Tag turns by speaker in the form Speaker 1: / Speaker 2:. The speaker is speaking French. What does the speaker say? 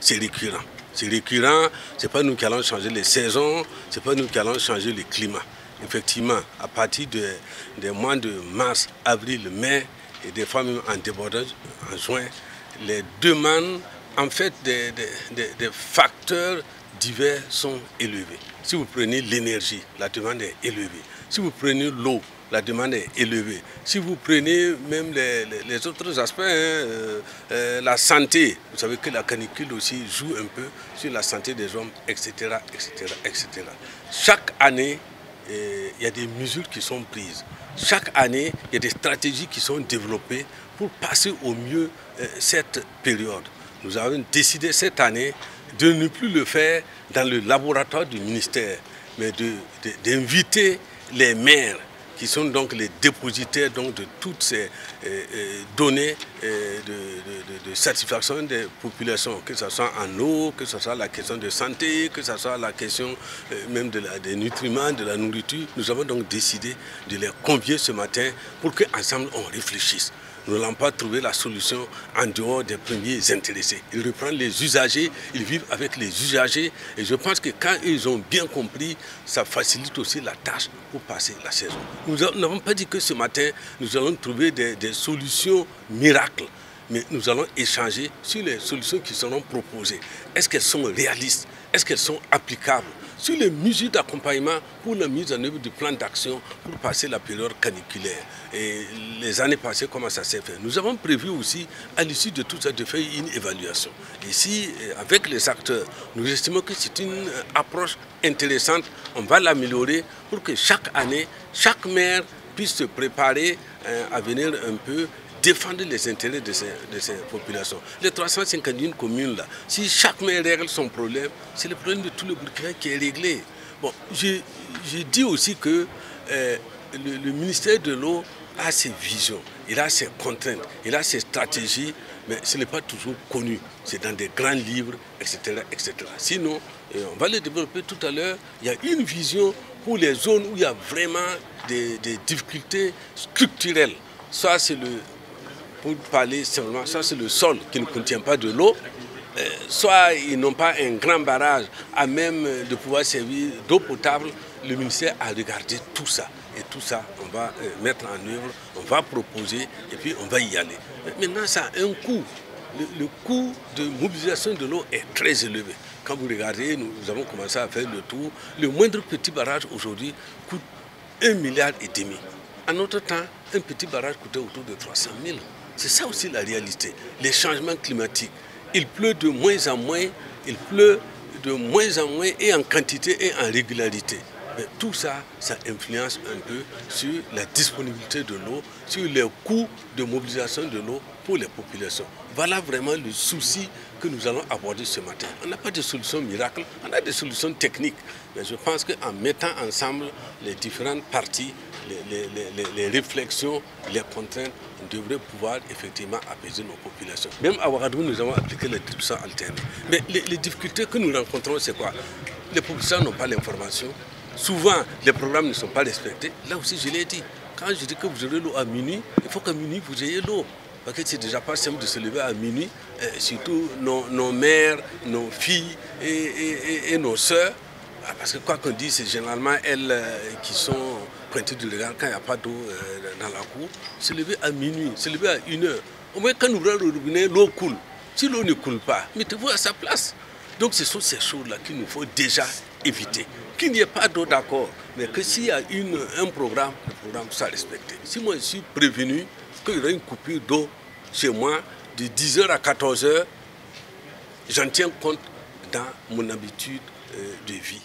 Speaker 1: c'est récurrent. C'est récurrent, ce n'est pas nous qui allons changer les saisons, ce n'est pas nous qui allons changer le climat. Effectivement, à partir des mois de mars, avril, mai, et des fois même en débordage, en juin, les demandes, en fait, des facteurs divers sont élevés. Si vous prenez l'énergie, la demande est élevée. Si vous prenez l'eau, la demande est élevée. Si vous prenez même les autres aspects, la santé, vous savez que la canicule aussi joue un peu sur la santé des hommes, etc., etc., etc. Chaque année, il y a des mesures qui sont prises. Chaque année, il y a des stratégies qui sont développées pour passer au mieux cette période. Nous avons décidé cette année de ne plus le faire dans le laboratoire du ministère, mais d'inviter les maires qui sont donc les dépositaires donc de toutes ces données de satisfaction des populations, que ce soit en eau, que ce soit la question de santé, que ce soit la question même des nutriments, de la nourriture. Nous avons donc décidé de les convier ce matin pour qu'ensemble on réfléchisse. Nous n'allons pas trouver la solution en dehors des premiers intéressés. Ils reprennent les usagers, ils vivent avec les usagers et je pense que quand ils ont bien compris, ça facilite aussi la tâche pour passer la saison. Nous n'avons pas dit que ce matin, nous allons trouver des solutions miracles, mais nous allons échanger sur les solutions qui seront proposées. Est-ce qu'elles sont réalistes? Est-ce qu'elles sont applicables? Sur les mesures d'accompagnement pour la mise en œuvre du plan d'action pour passer la période caniculaire. Et les années passées, comment ça s'est fait? Nous avons prévu aussi, à l'issue de tout ça, de faire une évaluation. Ici, avec les acteurs, nous estimons que c'est une approche intéressante. On va l'améliorer pour que chaque année, chaque maire puisse se préparer à venir un peu défendre les intérêts de ces populations. Les 351 communes, là, si chaque maire règle son problème, c'est le problème de tout le Burkina qui est réglé. Bon, j'ai dit aussi que le ministère de l'eau a ses visions, il a ses contraintes, il a ses stratégies, mais ce n'est pas toujours connu. C'est dans des grands livres, etc., etc. Sinon, on va le développer tout à l'heure, il y a une vision pour les zones où il y a vraiment des difficultés structurelles. Soit c'est pour parler simplement, ça c'est le sol qui ne contient pas de l'eau, soit ils n'ont pas un grand barrage à même de pouvoir servir d'eau potable. Le ministère a regardé tout ça. Et tout ça, on va mettre en œuvre, on va proposer et puis on va y aller. Maintenant, ça a un coût. Le coût de mobilisation de l'eau est très élevé. Quand vous regardez, nous avons commencé à faire le tour. Le moindre petit barrage aujourd'hui coûte 1,5 milliard. En notre temps, un petit barrage coûtait autour de 300 000. C'est ça aussi la réalité. Les changements climatiques. Il pleut de moins en moins, il pleut de moins en moins et en quantité et en régularité. Mais tout ça, ça influence un peu sur la disponibilité de l'eau, sur les coûts de mobilisation de l'eau pour les populations. Voilà vraiment le souci que nous allons aborder ce matin. On n'a pas de solution miracle, on a des solutions techniques. Mais je pense qu'en mettant ensemble les différentes parties, les réflexions, les contraintes, on devrait pouvoir effectivement apaiser nos populations. Même à Ouagadougou, nous avons appliqué les distributions alternées. Mais les difficultés que nous rencontrons, c'est quoi? Les populations n'ont pas l'information. Souvent, les programmes ne sont pas respectés. Là aussi, je l'ai dit. Quand je dis que vous aurez l'eau à minuit, il faut qu'à minuit, vous ayez l'eau. Parce que c'est déjà pas simple de se lever à minuit, surtout nos mères, nos filles et nos sœurs. Parce que quoi qu'on dise, c'est généralement elles qui sont pointées du regard quand il n'y a pas d'eau dans la cour. Se lever à minuit, se lever à 1 heure. Au moins, quand nous ouvrons le robinet, l'eau coule. Si l'eau ne coule pas, mettez-vous à sa place. Donc ce sont ces choses-là qu'il nous faut déjà éviter. Qu'il n'y ait pas d'eau, d'accord, mais que s'il y a un programme, le programme soit respecté. Si moi je suis prévenu qu'il y aura une coupure d'eau chez moi de 10h à 14h, j'en tiens compte dans mon habitude de vie.